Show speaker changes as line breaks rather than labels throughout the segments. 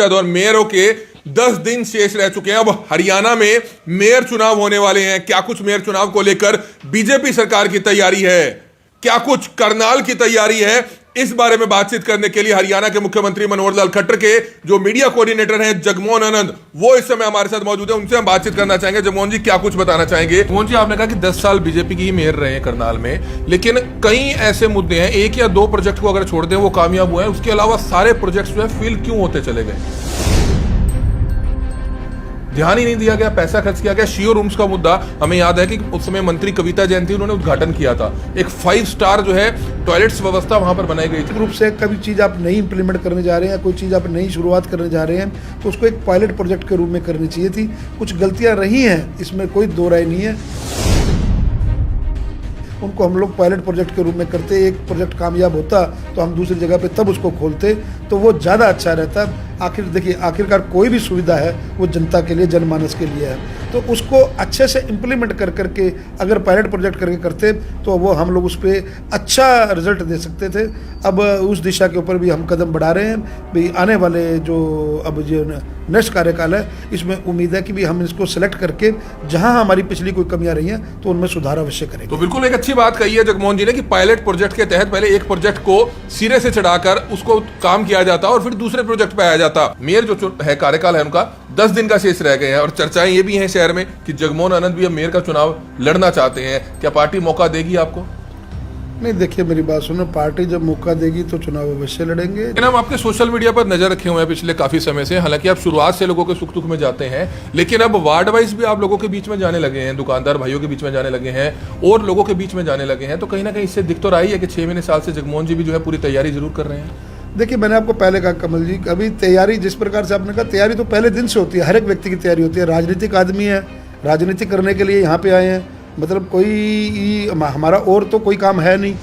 पार्षद और मेयरों के 10 दिन शेष रह चुके हैं। अब हरियाणा में मेयर चुनाव होने वाले हैं। क्या कुछ मेयर चुनाव को लेकर बीजेपी सरकार की तैयारी है, क्या कुछ करनाल की तैयारी है, इस बारे में बातचीत करने के लिए हरियाणा के मुख्यमंत्री मनोहर लाल खट्टर के जो मीडिया कोऑर्डिनेटर हैं जगमोहन आनंद, वो इस समय हमारे साथ मौजूद है। उनसे हम बातचीत करना चाहेंगे। जगमोहन जी, क्या कुछ बताना चाहेंगे? जगमोहन जी, आपने कहा कि 10 साल बीजेपी की ही मेयर रहे हैं करनाल में, लेकिन कई ऐसे मुद्दे हैं, एक या दो प्रोजेक्ट को अगर छोड़ दें वो कामयाब हुए हैं, उसके अलावा सारे प्रोजेक्ट जो है फेल क्यों होते चले गए? ध्यान ही नहीं दिया गया, पैसा खर्च किया गया। शियो रूम्स का मुद्दा हमें याद है कि उस समय मंत्री कविता जैन थी, उन्होंने उद्घाटन किया था। एक 5 स्टार जो है टॉयलेट्स व्यवस्था वहां पर बनाई गई थी।
रूप से कभी चीज़ आप नई इंप्लीमेंट करने जा रहे हैं, कोई चीज़ आप नई शुरुआत करने जा रहे हैं, तो उसको एक पायलट प्रोजेक्ट के रूप में करनी चाहिए थी। कुछ गलतियां रही हैं, इसमें कोई दो राय नहीं है। उनको हम लोग पायलट प्रोजेक्ट के रूप में करते, एक प्रोजेक्ट कामयाब होता तो हम दूसरी जगह पे तब उसको खोलते, तो वो ज़्यादा अच्छा रहता। आखिर देखिए, आखिरकार कोई भी सुविधा है वो जनता के लिए, जनमानस के लिए है, तो उसको अच्छे से इम्प्लीमेंट कर करके अगर पायलट प्रोजेक्ट करके करते तो वो हम लोग उस पर अच्छा रिजल्ट दे सकते थे। अब उस दिशा के ऊपर भी हम कदम बढ़ा रहे हैं। भाई आने वाले जो अब जो नेक्स्ट कार्यकाल है, इसमें उम्मीद है कि भी हम इसको सिलेक्ट करके जहां हमारी पिछली कोई कमियां रही हैं तो उनमें सुधार अवश्य करेंगे।
तो बिल्कुल एक अच्छी बात कही है जगमोहन जी ने कि पायलट प्रोजेक्ट के तहत पहले एक प्रोजेक्ट को सिरे से चढ़ाकर उसको काम किया जाता और फिर दूसरे प्रोजेक्ट पे आया जाता। मेयर जो है कार्यकाल है उनका 10 दिन का शेष रह गए हैं और चर्चाएं ये भी हैं शहर में कि जगमोहन आनंद भी अब मेयर का चुनाव लड़ना चाहते हैं। क्या पार्टी मौका देगी आपको?
नहीं, देखिए मेरी बात सुनो, पार्टी जब मौका देगी तो चुनाव अवश्य लड़ेंगे।
लेकिन हम आपके सोशल मीडिया पर नजर रखे हुए हैं पिछले काफी समय से, हालांकि आप शुरुआत से लोगों के सुख दुख में जाते हैं, लेकिन अब वार्ड वाइज भी आप लोगों के बीच में जाने लगे हैं, दुकानदार भाइयों के बीच में जाने लगे हैं और लोगों के बीच में जाने लगे हैं। तो कहीं ना कहीं इससे दिख तो रही है कि 6 महीने साल से जगमोहन जी भी जो है पूरी तैयारी जरूर कर रहे हैं।
देखिए, मैंने आपको पहले कहा कमल जी, अभी तैयारी जिस प्रकार से आपने कहा, तैयारी तो पहले दिन से होती है, हर एक व्यक्ति की तैयारी होती है। राजनीतिक आदमी है, राजनीति करने के लिए यहाँ पे आए हैं, मतलब कोई हमारा और तो कोई काम है नहीं।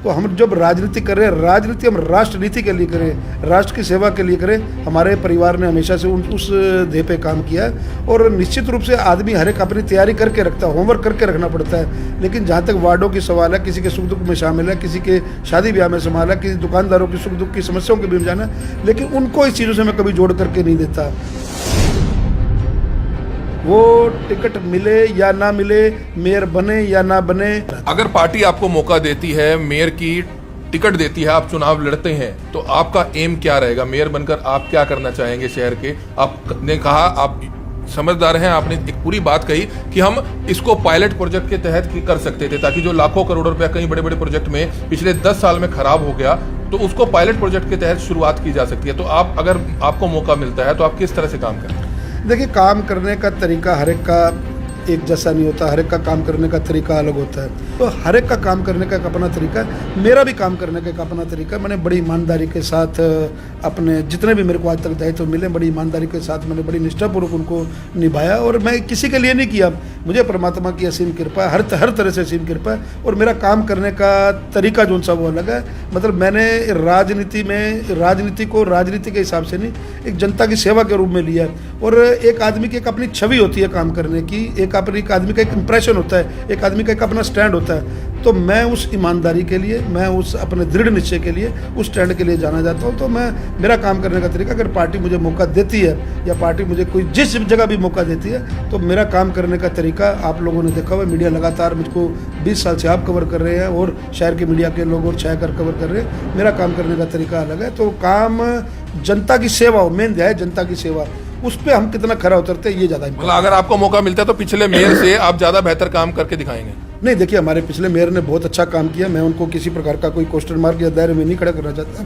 तो हम जब राजनीति कर रहे हैं, राजनीति हम राष्ट्र नीति के लिए करें, राष्ट्र की सेवा के लिए करें। हमारे परिवार ने हमेशा से उस ध्येय पे काम किया है और निश्चित रूप से आदमी हर एक अपनी तैयारी करके रखता है, होमवर्क करके रखना पड़ता है। लेकिन जहाँ तक वार्डों की सवाल है, किसी के सुख दुख में शामिल है, किसी के शादी ब्याह में शामिल है, किसी दुकानदारों की सुख दुख की समस्याओं के बीच जाना, लेकिन उनको इस चीज़ों से मैं कभी जोड़ करके नहीं देता। वो टिकट मिले या ना मिले, मेयर बने या ना बने,
अगर पार्टी आपको मौका देती है, मेयर की टिकट देती है, आप चुनाव लड़ते हैं, तो आपका एम क्या रहेगा? मेयर बनकर आप क्या करना चाहेंगे शहर के? आपने कहा आप समझदार हैं, आपने एक पूरी बात कही कि हम इसको पायलट प्रोजेक्ट के तहत कर सकते थे, ताकि जो लाखों करोड़ रुपया कई बड़े बड़े प्रोजेक्ट में पिछले 10 साल में खराब हो गया, तो उसको पायलट प्रोजेक्ट के तहत शुरुआत की जा सकती है। तो आप, अगर आपको मौका मिलता है, तो आप किस तरह से काम करें?
देखिए, काम करने का तरीका हर एक का एक जैसा नहीं होता, हर एक का काम करने का तरीका अलग होता है। तो हर एक का काम करने का एक अपना तरीका है, मेरा भी काम करने का एक अपना तरीका है। मैंने बड़ी ईमानदारी के साथ अपने जितने भी मेरे को आज तक दायित्व मिले, बड़ी ईमानदारी के साथ मैंने बड़ी निष्ठापूर्वक उनको निभाया और मैं किसी के लिए नहीं किया। मुझे परमात्मा की असीम कृपा है, हर तरह से असीम कृपा है और मेरा काम करने का तरीका जो सा वो अलग है। मतलब मैंने राजनीति को राजनीति के हिसाब से नहीं, एक जनता की सेवा के रूप में लिया। और एक आदमी की एक अपनी छवि होती है काम करने की, एक आदमी का एक इंप्रेशन होता है, एक आदमी का एक अपना स्टैंड होता है। तो मैं उस ईमानदारी के लिए, मैं उस अपने दृढ़ निश्चय के लिए, उस स्टैंड के लिए जाना जाता हूँ। तो मेरा काम करने का तरीका, अगर पार्टी मुझे मौका देती है या पार्टी मुझे कोई जिस जगह भी मौका देती है, तो मेरा काम करने का तरीका आप लोगों ने देखा हुआ। मीडिया लगातार मुझको 20 साल से आप कवर कर रहे हैं और शहर के मीडिया के लोग और छायाकर कवर कर रहे हैं। मेरा काम करने का तरीका अलग है। तो काम जनता की सेवा, मेन है जनता की सेवा, उस पर हम कितना खरा उतरते हैं ये ज़्यादा।
मतलब अगर आपको मौका मिलता है तो पिछले मेयर से आप ज़्यादा बेहतर काम करके दिखाएंगे?
नहीं, देखिए, हमारे पिछले मेयर ने बहुत अच्छा काम किया, मैं उनको किसी प्रकार का कोई क्वेश्चन मार्क या दायरे में नहीं खड़ा करना चाहता।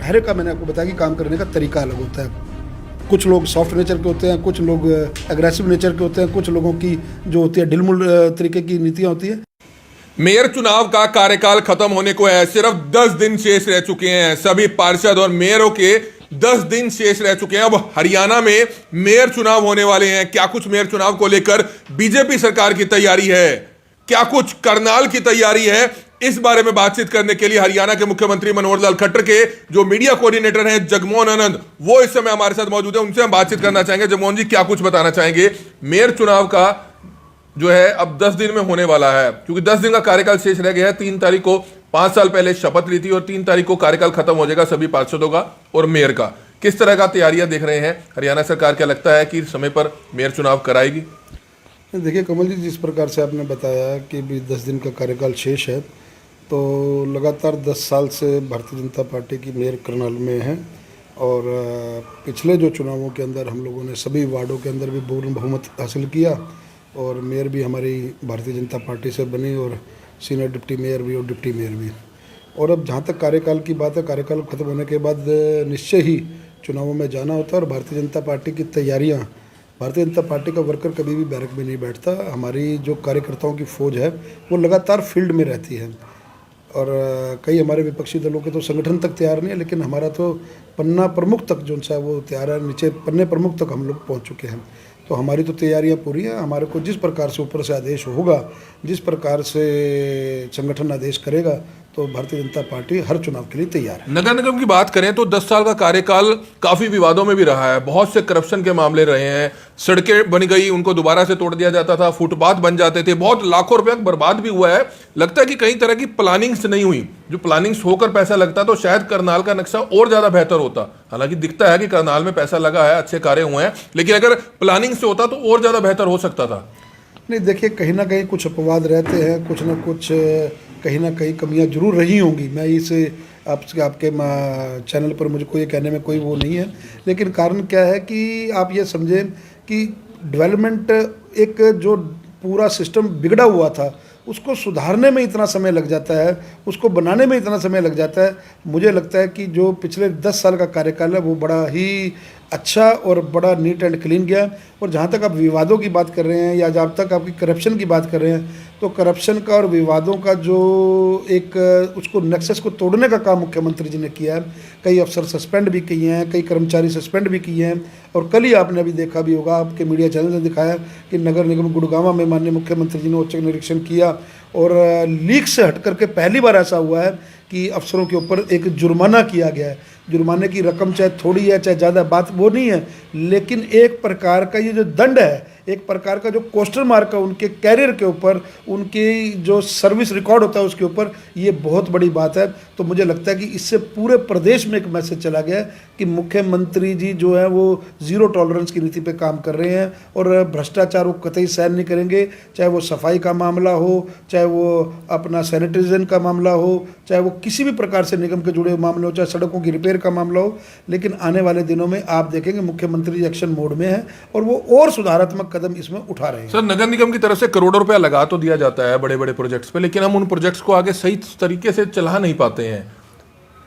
हर एक का मैंने आपको बताया कि काम करने का तरीका अलग होता है। कुछ लोग सॉफ्ट नेचर के होते हैं, कुछ लोग एग्रेसिव नेचर के होते हैं, कुछ लोगों की जो होती है ढिलमुल तरीके की नीतियाँ होती है।
मेयर चुनाव का कार्यकाल खत्म होने को है, सिर्फ 10 दिन शेष रह चुके हैं। सभी पार्षद और मेयरों के 10 दिन शेष रह चुके हैं। अब हरियाणा में मेयर चुनाव होने वाले हैं। क्या कुछ मेयर चुनाव को लेकर बीजेपी सरकार की तैयारी है, क्या कुछ करनाल की तैयारी है, इस बारे में बातचीत करने के लिए हरियाणा के मुख्यमंत्री मनोहर लाल खट्टर के जो मीडिया कोऑर्डिनेटर हैं जगमोहन आनंद, वो इस समय हमारे साथ मौजूद है। उनसे हम बातचीत करना चाहेंगे। जगमोहन जी, क्या कुछ बताना चाहेंगे? मेयर चुनाव का जो है अब 10 दिन में होने वाला है, क्योंकि 10 दिन का कार्यकाल शेष रह गया है। 3 तारीख को 5 साल पहले शपथ ली थी और 3 तारीख को कार्यकाल खत्म हो जाएगा सभी पार्षदों का और मेयर का। किस तरह का तैयारियां देख रहे हैं हरियाणा सरकार? क्या लगता है कि समय पर मेयर चुनाव कराएगी?
देखिए कमल जी, जिस प्रकार से आपने बताया कि भी 10 दिन का कार्यकाल शेष है, तो लगातार 10 साल से भारतीय जनता पार्टी की मेयर करनाल में है और पिछले जो चुनावों के अंदर हम लोगों ने सभी वार्डों के अंदर भी पूर्ण बहुमत हासिल किया और मेयर भी हमारी भारतीय जनता पार्टी से बनी और सीनियर डिप्टी मेयर भी और डिप्टी मेयर भी। और अब जहाँ तक कार्यकाल की बात है, कार्यकाल खत्म होने के बाद निश्चय ही चुनावों में जाना होता है और भारतीय जनता पार्टी की तैयारियाँ, भारतीय जनता पार्टी का वर्कर कभी भी बैरक में नहीं बैठता। हमारी जो कार्यकर्ताओं की फौज है वो लगातार फील्ड में रहती है और कई हमारे विपक्षी दलों के तो संगठन तक तैयार नहीं है, लेकिन हमारा तो पन्ना प्रमुख तक जो सा वो तैयार है, नीचे पन्ने प्रमुख तक हम लोग पहुंच चुके हैं। तो हमारी तो तैयारियां पूरी हैं। हमारे को जिस प्रकार से ऊपर से आदेश होगा, जिस प्रकार से संगठन आदेश करेगा, तो भारतीय जनता पार्टी हर चुनाव के लिए तैयार है।
नगर निगम की बात करें तो 10 साल का कार्यकाल काफी विवादों में भी रहा है, बहुत से करप्शन के मामले रहे हैं, सड़कें बन गई उनको दोबारा से तोड़ दिया जाता था, फुटपाथ बन जाते थे, बहुत लाखों रुपया बर्बाद भी हुआ है। लगता है कि कई तरह की प्लानिंग्स नहीं हुई, जो प्लानिंग्स होकर पैसा लगता तो शायद करनाल का नक्शा और ज्यादा बेहतर होता। हालांकि दिखता है कि करनाल में पैसा लगा है, अच्छे कार्य हुए हैं, लेकिन अगर प्लानिंग से होता तो और ज्यादा बेहतर हो सकता था।
नहीं, देखिए कहीं ना कहीं कुछ अपवाद रहते हैं, कुछ ना कुछ कहीं ना कहीं कमियां जरूर रही होंगी। मैं इसे आपके चैनल पर मुझे कोई कहने में कोई वो नहीं है, लेकिन कारण क्या है कि आप ये समझें कि डेवलपमेंट एक जो पूरा सिस्टम बिगड़ा हुआ था उसको सुधारने में इतना समय लग जाता है, उसको बनाने में इतना समय लग जाता है। मुझे लगता है कि जो पिछले 10 साल का कार्यकाल है वो बड़ा ही अच्छा और बड़ा नीट एंड क्लीन गया। और जहाँ तक आप विवादों की बात कर रहे हैं या जहाँ तक आपकी करप्शन की बात कर रहे हैं, तो करप्शन का और विवादों का जो एक उसको नेक्सस को तोड़ने का काम मुख्यमंत्री जी ने किया है। कई अफसर सस्पेंड भी किए हैं, कई कर्मचारी सस्पेंड भी किए हैं। और कल ही आपने अभी देखा भी होगा, आपके मीडिया चैनल ने दिखाया कि नगर निगम गुड़गांव में माननीय मुख्यमंत्री जी ने औचक निरीक्षण किया और लीक से हट करके पहली बार ऐसा हुआ है कि अफसरों के ऊपर एक जुर्माना किया गया है। जुर्माने की रकम चाहे थोड़ी है चाहे ज़्यादा, बात वो नहीं है, लेकिन एक प्रकार का ये जो दंड है, एक प्रकार का जो क्वेश्चन मार्क है उनके कैरियर के ऊपर, उनकी जो सर्विस रिकॉर्ड होता है उसके ऊपर, ये बहुत बड़ी बात है। तो मुझे लगता है कि इससे पूरे प्रदेश में एक मैसेज चला गया है कि मुख्यमंत्री जी जो है वो ज़ीरो टॉलरेंस की नीति पे काम कर रहे हैं और भ्रष्टाचार को कतई सहन नहीं करेंगे। चाहे वो सफाई का मामला हो, चाहे वो अपना सैनिटाइजेशन का मामला हो, चाहे वो किसी भी प्रकार से निगम के जुड़े हुए मामले हो, चाहे सड़कों की रिपेयर का मामला हो। लेकिन आने वाले दिनों में आप देखेंगे मुख्यमंत्री जी एक्शन मोड में है और वो और सुधारात्मक कदम इसमें उठा रहे हैं।
सर, नगर निगम की तरफ से करोड़ों रुपया लगा तो दिया जाता है बड़े बड़े प्रोजेक्ट्स पे, लेकिन हम उन प्रोजेक्ट्स को आगे सही तरीके से चला नहीं पाते हैं।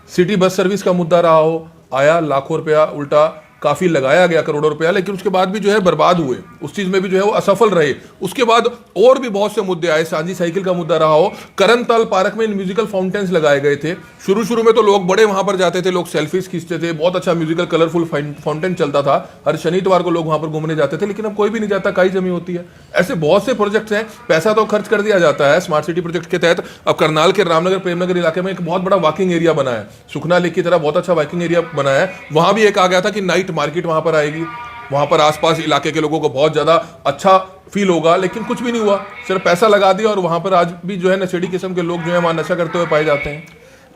सिटी बस सर्विस का मुद्दा रहा हो, आया लाखों रुपया उल्टा, काफी लगाया गया करोड़ों रुपया, लेकिन उसके बाद भी जो है बर्बाद हुए, उस चीज में भी जो है वो असफल रहे। उसके बाद और भी बहुत से मुद्दे आए, सांझी साइकिल का मुद्दा रहा हो, करनताल पार्क में म्यूजिकल फाउंटेन्स लगाए गए थे। शुरू में तो लोग बड़े वहां पर जाते थे, लोग सेल्फीज खींचते थे, बहुत अच्छा म्यूजिकल कलरफुल फाउंटेन चलता था, हर शनिवार को लोग वहां पर घूमने जाते थे, लेकिन अब कोई भी नहीं जाता, काई जमी होती है। ऐसे बहुत से प्रोजेक्ट्स हैं, पैसा तो खर्च कर दिया जाता है स्मार्ट सिटी प्रोजेक्ट के तहत। अब करनाल के रामनगर प्रेमनगर इलाके में एक बहुत बड़ा वॉकिंग एरिया बना है, सुखना लेक की तरह बहुत अच्छा वॉकिंग एरिया बना है। वहां भी एक आ गया था कि नाइट मार्केट वहां पर आएगी, वहां पर आसपास इलाके के लोगों को बहुत ज्यादा अच्छा फील होगा, लेकिन कुछ भी नहीं हुआ, सिर्फ पैसा लगा दिया और वहां पर आज भी जो है नशेड़ी किस्म के लोग जो है वहां नशा करते हुए पाए जाते हैं।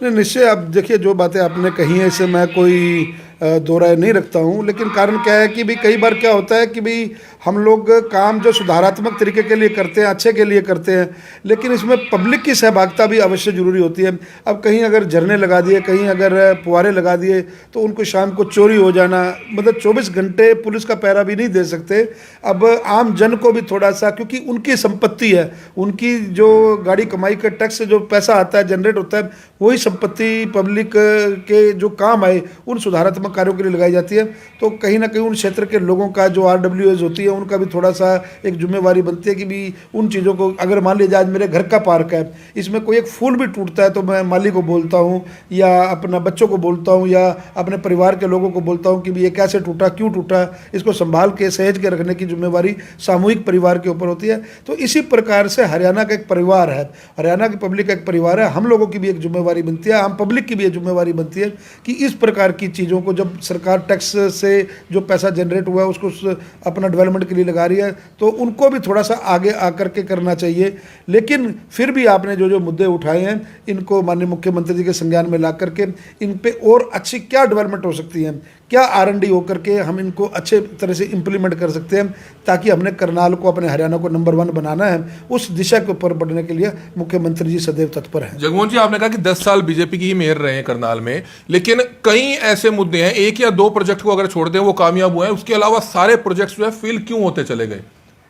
नहीं, निश्चय आप देखिए जो बातें आपने कही हैं इससे मैं कोई दो राय नहीं रखता हूँ, लेकिन कारण क्या है कि भी कई बार क्या होता है कि भी हम लोग काम जो सुधारात्मक तरीके के लिए करते हैं, अच्छे के लिए करते हैं, लेकिन इसमें पब्लिक की सहभागिता भी अवश्य जरूरी होती है। अब कहीं अगर झरने लगा दिए, कहीं अगर फुहारे लगा दिए, तो उनको शाम को चोरी हो जाना, मतलब 24 घंटे पुलिस का पहरा भी नहीं दे सकते। अब आम जन को भी थोड़ा सा, क्योंकि उनकी संपत्ति है, उनकी जो गाड़ी कमाई का टैक्स से जो पैसा आता है, जनरेट होता है, वही संपत्ति पब्लिक के जो काम आए उन सुधारात्मक कार्यों के लिए लगाई जाती है। तो कहीं ना कहीं उन क्षेत्र के लोगों का जो RWAs होती है उनका भी थोड़ा सा एक जिम्मेवारी बनती है कि भी उन चीज़ों को, अगर मान लीजिए आज मेरे घर का पार्क है, इसमें कोई एक फूल भी टूटता है तो मैं माली को बोलता हूँ या अपना बच्चों को बोलता हूँ या अपने परिवार के लोगों को बोलता हूँ कि भी ये कैसे टूटा, क्यों टूटा, इसको संभाल के सहेज के रखने की जिम्मेवारी सामूहिक परिवार के ऊपर होती है। तो इसी प्रकार से हरियाणा का एक परिवार है, हरियाणा की पब्लिक का एक परिवार है, हम लोगों की भी एक जिम्मेवारी बनती है, आम पब्लिक की भी एक जिम्मेवारी बनती है कि इस प्रकार की चीज़ों को जब सरकार टैक्स से जो पैसा जनरेट हुआ है उसको अपना डेवलपमेंट के लिए लगा रही है, तो उनको भी थोड़ा सा आगे आकर के करना चाहिए। लेकिन फिर भी आपने जो जो मुद्दे उठाए हैं, इनको माननीय मुख्यमंत्री जी के संज्ञान में ला करके इन पे और अच्छी क्या डेवलपमेंट हो सकती है, क्या R&D होकर के हम इनको अच्छे तरह से इम्प्लीमेंट कर सकते हैं, ताकि हमने करनाल को, अपने हरियाणा को नंबर 1 बनाना है, उस दिशा के ऊपर बढ़ने के लिए मुख्यमंत्री जी सदैव तत्पर हैं।
जगमोहन जी, आपने कहा कि 10 साल बीजेपी की ही मेयर रहे हैं करनाल में, लेकिन कई ऐसे मुद्दे हैं, 1 या 2 प्रोजेक्ट को अगर छोड़ दें वो कामयाब हुए हैं, उसके अलावा सारे प्रोजेक्ट्स जो है फेल क्यों होते चले गए?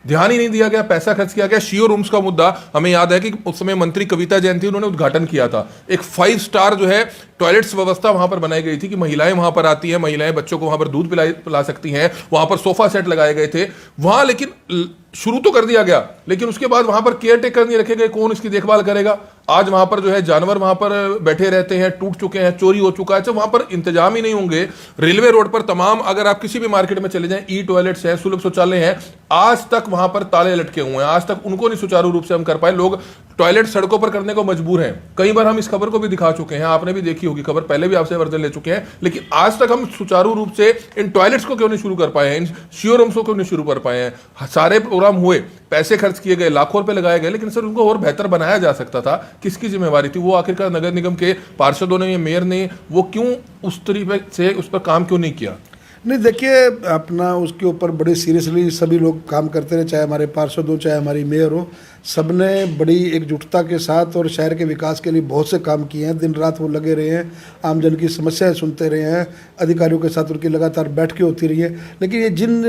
ध्यान ही नहीं दिया गया, पैसा खर्च किया गया। शियो रूम्स का मुद्दा हमें याद है कि उस समय मंत्री कविता जैन थी, उन्होंने उद्घाटन किया था। एक 5 स्टार जो है टॉयलेट्स व्यवस्था वहां पर बनाई गई थी कि महिलाएं वहां पर आती हैं, महिलाएं बच्चों को वहां पर दूध पिला सकती हैं, वहां पर सोफा सेट लगाए गए थे वहां। लेकिन शुरू तो कर दिया गया, लेकिन उसके बाद वहां पर केयर टेकर नहीं रखे गए, कौन इसकी देखभाल करेगा? आज वहां पर जो है जानवर वहां पर बैठे रहते हैं, टूट चुके हैं, चोरी हो चुका है, तो वहां पर इंतजाम ही नहीं होंगे। रेलवे रोड पर तमाम, अगर आप किसी भी मार्केट में चले जाएं, ई टॉयलेट्स हैं, सुलभ शौचालय हैं, आज तक वहां पर ताले लटके हुए हैं, आज तक उनको नहीं सुचारू रूप से हम कर पाए। लोग टॉयलेट सड़कों पर करने को मजबूर हैं। कई बार हम इस खबर को भी दिखा चुके हैं, आपने भी देखी होगी खबर, पहले भी आपसे वर्जन ले चुके हैं, लेकिन आज तक हम सुचारू रूप से इन टॉयलेट्स को क्यों नहीं शुरू कर पाए हैं, इन शियो रूम्स को क्यों नहीं शुरू कर पाए हैं? सारे प्रोग्राम हुए, पैसे खर्च किए गए, लाखों रुपए लगाए गए, लेकिन सर उनको और बेहतर बनाया जा सकता था। किसकी जिम्मेवारी थी? वो आखिरकार नगर निगम के पार्षदों ने, मेयर ने, वो क्यों उस तरीके से उस पर काम क्यों नहीं किया?
नहीं, देखिए, अपना उसके ऊपर बड़े सीरियसली सभी लोग काम करते रहे, चाहे हमारे पार्षद हो, चाहे हमारी मेयर हो, सबने बड़ी एकजुटता के साथ और शहर के विकास के लिए बहुत से काम किए हैं। दिन रात वो लगे रहे हैं, आमजन की समस्याएं सुनते रहे हैं, अधिकारियों के साथ उनकी लगातार बैठकें होती रही है। लेकिन ये जिन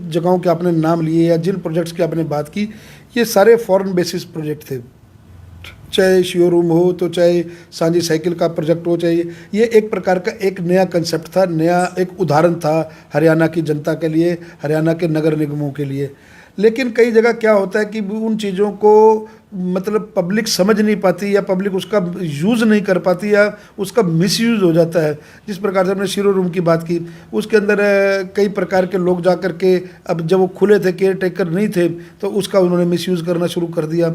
जगहों के आपने नाम लिए या जिन प्रोजेक्ट्स की आपने बात की, ये सारे फॉरेन बेसिस प्रोजेक्ट थे। चाहे शियो रूम हो, तो चाहे सांझी साइकिल का प्रोजेक्ट हो, चाहे ये एक प्रकार का एक नया कंसेप्ट था, नया एक उदाहरण था हरियाणा की जनता के लिए, हरियाणा के नगर निगमों के लिए। लेकिन कई जगह क्या होता है कि उन चीज़ों को मतलब पब्लिक समझ नहीं पाती, या पब्लिक उसका यूज़ नहीं कर पाती, या उसका मिसयूज़ हो जाता है। जिस प्रकार से हमने शियो रूम की बात की, उसके अंदर कई प्रकार के लोग जा कर के, अब जब वो खुले थे, केयर टेकर नहीं थे, तो उसका उन्होंने मिसयूज़ करना शुरू कर दिया।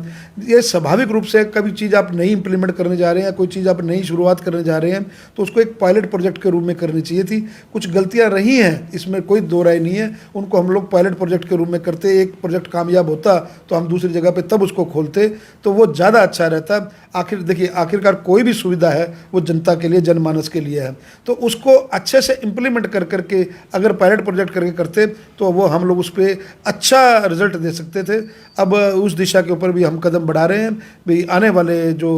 ये स्वाभाविक रूप से, कभी चीज़ आप नहीं इम्प्लीमेंट करने जा रहे हैं, कोई चीज़ आप नई शुरुआत करने जा रहे हैं, तो उसको एक पायलट प्रोजेक्ट के रूप में करनी चाहिए थी। कुछ गलतियाँ रही हैं, इसमें कोई दो राय नहीं है, उनको हम लोग पायलट प्रोजेक्ट के रूप में करते। एक प्रोजेक्ट कामयाब होता तो हम दूसरी जगह पर तब उसको खोलते, तो वो ज़्यादा अच्छा रहता। आखिर देखिए, आखिरकार कोई भी सुविधा है वो जनता के लिए, जनमानस के लिए है, तो उसको अच्छे से इम्प्लीमेंट कर करके अगर पायलट प्रोजेक्ट करके करते तो वो हम लोग उस पर अच्छा रिजल्ट दे सकते थे। अब उस दिशा के ऊपर भी हम कदम बढ़ा रहे हैं। भाई आने वाले जो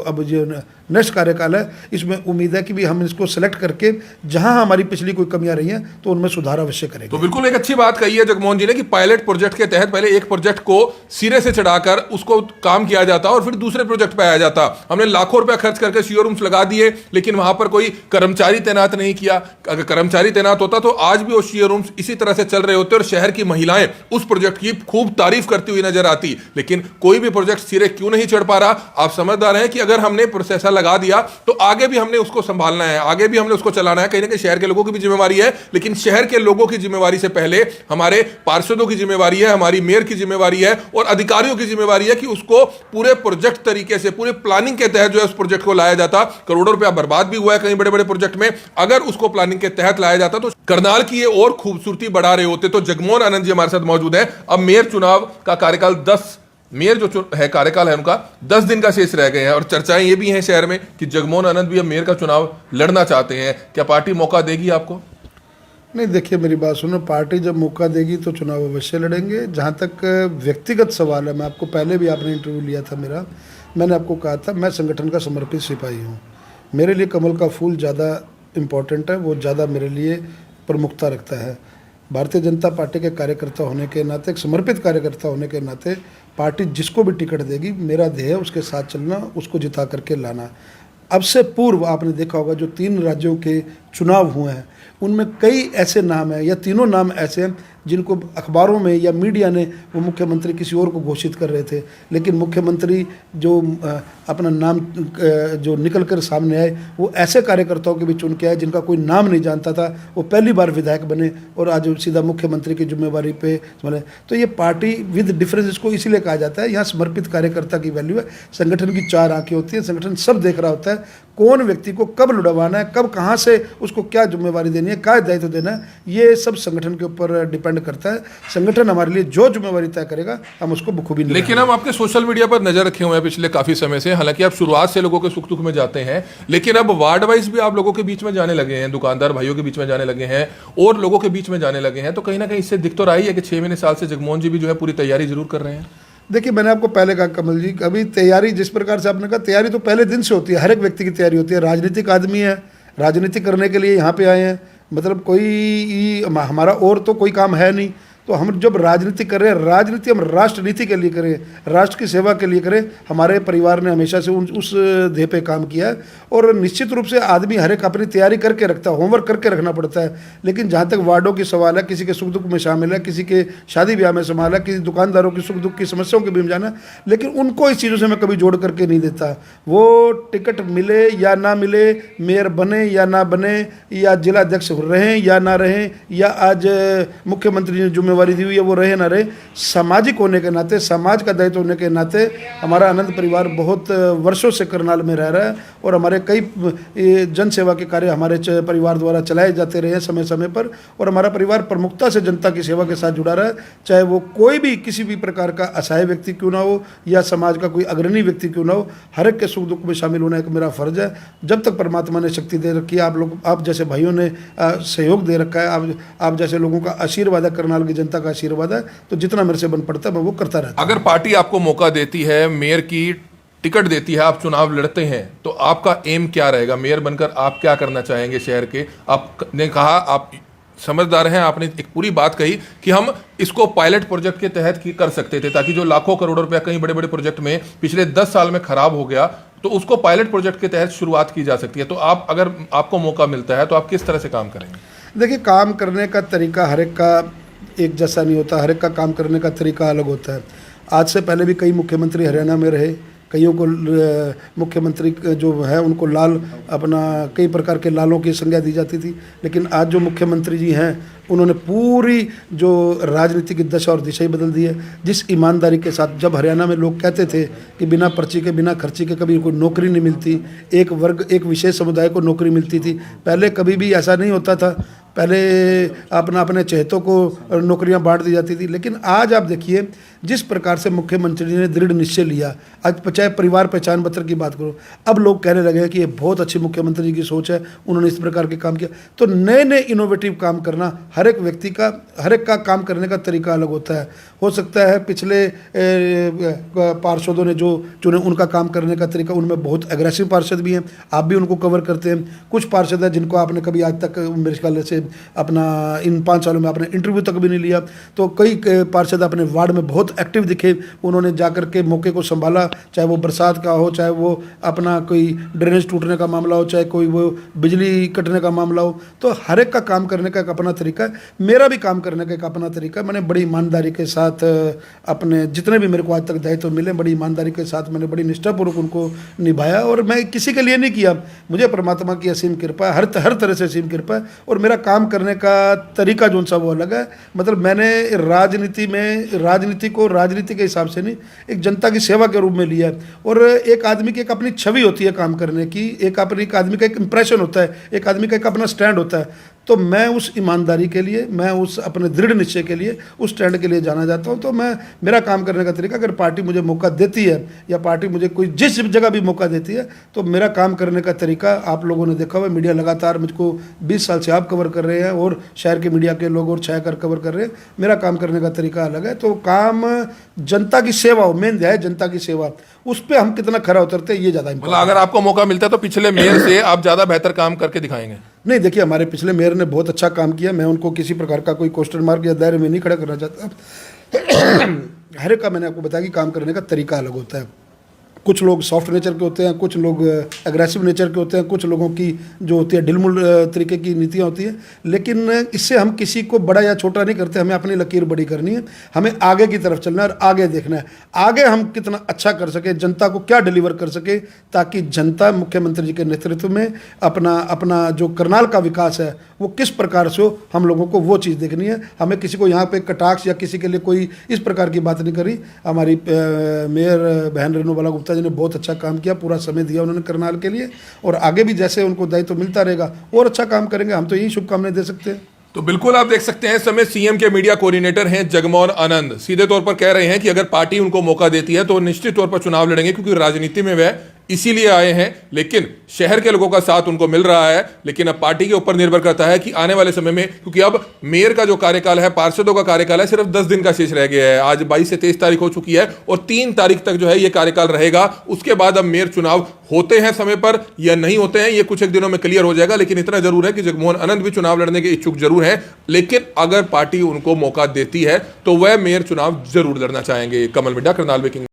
अब जो नेक्स्ट कार्यकाल है, इसमें उम्मीद है कि भी हम इसको सेलेक्ट करके जहां हमारी पिछली कोई कमियां रही हैं तो उनमें सुधार अवश्य करेंगे।
तो बिल्कुल एक अच्छी बात कही है जगमोहन जी ने कि पायलट प्रोजेक्ट के तहत पहले एक प्रोजेक्ट को सिरे से चढ़ाकर उसको काम किया जाता और फिर दूसरे प्रोजेक्ट पे आया जाता। हमने लाखों रुपए खर्च करके शियो रूम्स लगा दिए, लेकिन वहां पर कोई कर्मचारी तैनात नहीं किया। अगर कर्मचारी तैनात होता तो आज भी वो शियो रूम्स इसी तरह से चल रहे होते और शहर की महिलाएं उस प्रोजेक्ट की खूब तारीफ करती हुई नजर आती। लेकिन कोई भी प्रोजेक्ट सिरे क्यों नहीं चढ़ पा रहा? आप समझदार हैं कि अगर हमने प्रोसेसर लगा दिया तो आगे भी हमने उसको संभालना है, आगे भी हमने उसको चलाना है। कहीं ना कहीं शहर के लोगों की भी जिम्मेवारी है, लेकिन शहर के लोगों की जिम्मेवारी से पहले हमारे पार्षदों की जिम्मेवारी है, हमारी मेयर की जिम्मेवारी है और अधिकारियों की जिम्मेवारी है कि उसको पूरे प्रोजेक्ट तरीके से, पूरे प्लानिंग के तहत जो है उस प्रोजेक्ट को लाया जाता। करोड़ों रुपया बर्बाद भी हुआ है कई बड़े बड़े प्रोजेक्ट में। अगर उसको प्लानिंग के तहत लाया जाता तो करनाल की ये और खूबसूरती बढ़ा रहे होते। तो जगमोहन आनंद जी हमारे साथ मौजूद है। अब मेयर चुनाव का कार्यकाल 10 मेयर जो है कार्यकाल है उनका 10 दिन का शेष रह गए हैं और चर्चाएं ये भी हैं शहर में कि जगमोहन आनंद भी अब मेयर का चुनाव लड़ना चाहते हैं। क्या पार्टी मौका देगी आपको?
नहीं, देखिए मेरी बात सुनो, पार्टी जब मौका देगी तो चुनाव अवश्य लड़ेंगे। जहाँ तक व्यक्तिगत सवाल है, मैं आपको पहले भी आपने इंटरव्यू लिया था मेरा, मैंने आपको कहा था मैं संगठन का समर्पित सिपाही हूँ। मेरे लिए कमल का फूल ज़्यादा इम्पोर्टेंट है, वो ज़्यादा मेरे लिए प्रमुखता रखता है। भारतीय जनता पार्टी के कार्यकर्ता होने के नाते, एक समर्पित कार्यकर्ता होने के नाते, पार्टी जिसको भी टिकट देगी मेरा ध्येय है उसके साथ चलना, उसको जिता करके लाना। अब से पूर्व आपने देखा होगा जो 3 राज्यों के चुनाव हुए हैं उनमें कई ऐसे नाम हैं या तीनों नाम ऐसे हैं जिनको अखबारों में या मीडिया ने वो मुख्यमंत्री किसी और को घोषित कर रहे थे, लेकिन मुख्यमंत्री जो अपना नाम जो निकल कर सामने आए वो ऐसे कार्यकर्ताओं के बीच उनके आए जिनका कोई नाम नहीं जानता था, वो पहली बार विधायक बने और आज सीधा मुख्यमंत्री की जिम्मेवारी पे संभाले। तो ये पार्टी विद डिफरेंस इसको इसीलिए कहा जाता है, यहाँ समर्पित कार्यकर्ता की वैल्यू है। संगठन की 4 आंखें होती है, संगठन सब देख रहा होता है कौन व्यक्ति को कब लुढ़वाना है, कब कहाँ से उसको क्या जिम्मेवारी देनी है, क्या दायित्व देना है, ये सब संगठन के ऊपर डिपेंड करता है। संगठन हमारे लिए जो जिम्मेवारी तय करेगा हम उसको बखूबी निभाएंगे।
लेकिन हम आपके सोशल मीडिया पर नजर रखे हुए हैं पिछले काफी समय से, हालांकि आप शुरुआत से लोगों के सुख दुख में जाते हैं, लेकिन अब वार्ड वाइज भी आप लोगों के बीच में जाने लगे हैं, दुकानदार भाइयों के बीच में जाने लगे हैं और लोगों के बीच में जाने लगे हैं। तो कहीं ना कहीं इससे दिख तो रही है कि 6 महीने साल से जगमोहन जी भी जो है पूरी तैयारी जरूर कर रहे हैं।
देखिए, मैंने आपको पहले कहा कमल जी, अभी तैयारी जिस प्रकार से आपने कहा, तैयारी तो पहले दिन से होती है, हर एक व्यक्ति की तैयारी होती है। राजनीतिक आदमी है, राजनीति करने के लिए यहाँ पे आए हैं, मतलब कोई हमारा और तो कोई काम है नहीं। तो हम जब राजनीति कर रहे हैं, राजनीति हम राष्ट्र नीति के लिए करें, राष्ट्र की सेवा के लिए करें। हमारे परिवार ने हमेशा से उस ध्येय पे काम किया है और निश्चित रूप से आदमी हर एक अपनी तैयारी करके रखता है, होमवर्क करके रखना पड़ता है। लेकिन जहाँ तक वार्डों की सवाल है, किसी के सुख दुख में शामिल है, किसी के शादी ब्याह में शामिल है, किसी दुकानदारों की सुख दुख की समस्याओं के भी में जाना, लेकिन उनको इस चीज़ों से मैं कभी जोड़ करके नहीं देता। वो टिकट मिले या ना मिले, मेयर बने या ना बने, या जिला अध्यक्ष रहें या ना रहें, या आज मुख्यमंत्री ने जिम्मेवारी दी हुई है वो रहे ना रहे, सामाजिक होने के नाते, समाज का दायित्व होने के नाते हमारा आनंद परिवार बहुत वर्षों से करनाल में रह रहा है और हमारे कई जन सेवा के कार्य हमारे परिवार द्वारा चलाए जाते रहे हैं समय समय पर। और हमारा परिवार प्रमुखता से जनता की सेवा के साथ जुड़ा रहा है, चाहे वो कोई भी किसी भी प्रकार का असहाय व्यक्ति क्यों ना हो या समाज का कोई अग्रणी व्यक्ति क्यों ना हो, हर एक के सुख दुख में शामिल होना एक मेरा फर्ज है। जब तक परमात्मा ने शक्ति दे रखी है, आप जैसे भाइयों ने सहयोग दे रखा है, आप जैसे लोगों का आशीर्वाद है, करनाल की जनता का आशीर्वाद है, तो जितना मेरे से बन पड़ता है मैं वो करता रहता हूं।
अगर पार्टी आपको मौका देती है, मेयर की टिकट देती है, आप चुनाव लड़ते हैं, तो आपका एम क्या रहेगा? मेयर बनकर आप क्या करना चाहेंगे शहर के? आपने कहा आप समझदार हैं, आपने एक पूरी बात कही कि हम इसको पायलट प्रोजेक्ट के तहत कर सकते थे, ताकि जो लाखों करोड़ों रुपया कई बड़े बड़े प्रोजेक्ट में पिछले 10 साल में खराब हो गया, तो उसको पायलट प्रोजेक्ट के तहत शुरुआत की जा सकती है। तो आप, अगर आपको मौका मिलता है, तो आप किस तरह से काम करेंगे?
देखिए, काम करने का तरीका हर एक का एक जैसा नहीं होता, हर एक का काम करने का तरीका अलग होता है। आज से पहले भी कई मुख्यमंत्री हरियाणा में रहे, कईयों को मुख्यमंत्री जो है उनको लाल अपना कई प्रकार के लालों की संज्ञा दी जाती थी, लेकिन आज जो मुख्यमंत्री जी हैं उन्होंने पूरी जो राजनीति की दशा और दिशा ही बदल दी है। जिस ईमानदारी के साथ, जब हरियाणा में लोग कहते थे कि बिना पर्ची के बिना खर्ची के कभी कोई नौकरी नहीं मिलती, एक वर्ग एक विशेष समुदाय को नौकरी मिलती थी, पहले कभी भी ऐसा नहीं होता था, पहले अपने चहेतों को नौकरियां बांट दी जाती थी। लेकिन आज आप देखिए जिस प्रकार से मुख्यमंत्री ने दृढ़ निश्चय लिया, आज चाहे परिवार पहचान पत्र की बात करो, अब लोग कहने लगे हैं कि ये बहुत अच्छी मुख्यमंत्री जी की सोच है, उन्होंने इस प्रकार के काम किया। तो नए नए इनोवेटिव काम करना, हर एक व्यक्ति का, हर एक का काम करने का तरीका अलग होता है। हो सकता है पिछले पार्षदों ने जो चुने उनका काम करने का तरीका, उनमें बहुत एग्रेसिव पार्षद भी हैं, आप भी उनको कवर करते हैं। कुछ पार्षद हैं जिनको आपने कभी आज तक मेरे ख्याल से अपना इन 5 सालों में आपने इंटरव्यू तक भी नहीं लिया। तो कई पार्षद अपने वार्ड में बहुत एक्टिव दिखे, उन्होंने जाकर के मौके को संभाला, चाहे वो बरसात का हो, चाहे वो अपना कोई ड्रेनेज टूटने का मामला हो, चाहे कोई वो बिजली कटने का मामला हो। तो हर एक का काम करने का एक अपना तरीका है, मेरा भी काम करने का एक अपना तरीका है। मैंने बड़ी ईमानदारी के साथ अपने जितने भी मेरे को आज तक दायित्व मिले, बड़ी ईमानदारी के साथ मैंने बड़ी निष्ठापूर्वक उनको निभाया। और मैं किसी के लिए नहीं किया, मुझे परमात्मा की असीम कृपा है, हर तरह से असीम कृपा है। और मेरा काम करने का तरीका जो सा वो अलग है। मतलब मैंने राजनीति को राजनीति के हिसाब से नहीं, एक जनता की सेवा के रूप में लिया है। और एक आदमी की एक अपनी छवि होती है काम करने की, एक आदमी का एक इंप्रेशन होता है, एक आदमी का एक अपना स्टैंड होता है। तो मैं उस ईमानदारी के लिए, मैं उस अपने दृढ़ निश्चय के लिए, उस स्टैंड के लिए जाना जाता हूँ। तो मेरा काम करने का तरीका, अगर पार्टी मुझे मौका देती है या पार्टी मुझे कोई जिस जगह भी मौका देती है, तो मेरा काम करने का तरीका आप लोगों ने देखा हुआ, मीडिया लगातार मुझको 20 साल से आप कवर कर रहे हैं और शहर के मीडिया के लोग और छायाकर कवर कर रहे हैं। मेरा काम करने का तरीका अलग है। तो काम जनता की सेवा हो, मेन है जनता की सेवा, उस पर हम कितना खरा उतरते हैं ये ज़्यादा।
मतलब अगर आपको मौका मिलता है तो पिछले मेयर से आप ज़्यादा बेहतर काम करके दिखाएंगे?
नहीं, देखिए हमारे पिछले मेयर ने बहुत अच्छा काम किया, मैं उनको किसी प्रकार का कोई क्वेश्चन मार्क या दायरे में नहीं खड़ा करना चाहता। हर एक का मैंने आपको बताया कि काम करने का तरीका अलग होता है। कुछ लोग सॉफ्ट नेचर के होते हैं, कुछ लोग एग्रेसिव नेचर के होते हैं, कुछ लोगों की जो होती है ढिलमुल तरीके की नीतियाँ होती हैं। लेकिन इससे हम किसी को बड़ा या छोटा नहीं करते, हमें अपनी लकीर बड़ी करनी है, हमें आगे की तरफ चलना है और आगे देखना है, आगे हम कितना अच्छा कर सके, जनता को क्या डिलीवर कर सके, ताकि जनता मुख्यमंत्री जी के नेतृत्व में अपना जो करनाल का विकास है वो किस प्रकार से हो, हम लोगों को वो चीज़ देखनी है। हमें किसी को यहाँ पे कटाक्ष या किसी के लिए कोई इस प्रकार की बात नहीं करी। हमारी मेयर बहन रेणु बाला गुप्ता जी ने बहुत अच्छा काम किया, पूरा समय दिया उन्होंने करनाल के लिए, और आगे भी जैसे उनको दायित्व मिलता रहेगा और अच्छा काम करेंगे। हम तो यही शुभकामनाएं दे सकते हैं।
तो बिल्कुल आप देख सकते हैं इस समय सीएम के मीडिया कोऑर्डिनेटर हैं जगमोहन आनंद, सीधे तौर पर कह रहे हैं कि अगर पार्टी उनको मौका देती है तो निश्चित तौर पर चुनाव लड़ेंगे, क्योंकि राजनीति में वह इसीलिए आए हैं। लेकिन शहर के लोगों का साथ उनको मिल रहा है, लेकिन अब पार्टी के ऊपर निर्भर करता है कि आने वाले समय में, क्योंकि अब मेयर का जो कार्यकाल है, पार्षदों का कार्यकाल है, सिर्फ 10 दिन का शेष रह गया है। आज 22 से 23 तारीख हो चुकी है और 3 तारीख तक जो है ये कार्यकाल रहेगा। उसके बाद अब मेयर चुनाव होते हैं समय पर या नहीं होते हैं, ये कुछ एक दिनों में क्लियर हो जाएगा। लेकिन इतना जरूर है कि जगमोहन आनंद भी चुनाव लड़ने के इच्छुक जरूर हैं, लेकिन अगर पार्टी उनको मौका देती है तो वह मेयर चुनाव जरूर लड़ना चाहेंगे। कमल मिड्डा, करनाल ब्रेकिंग।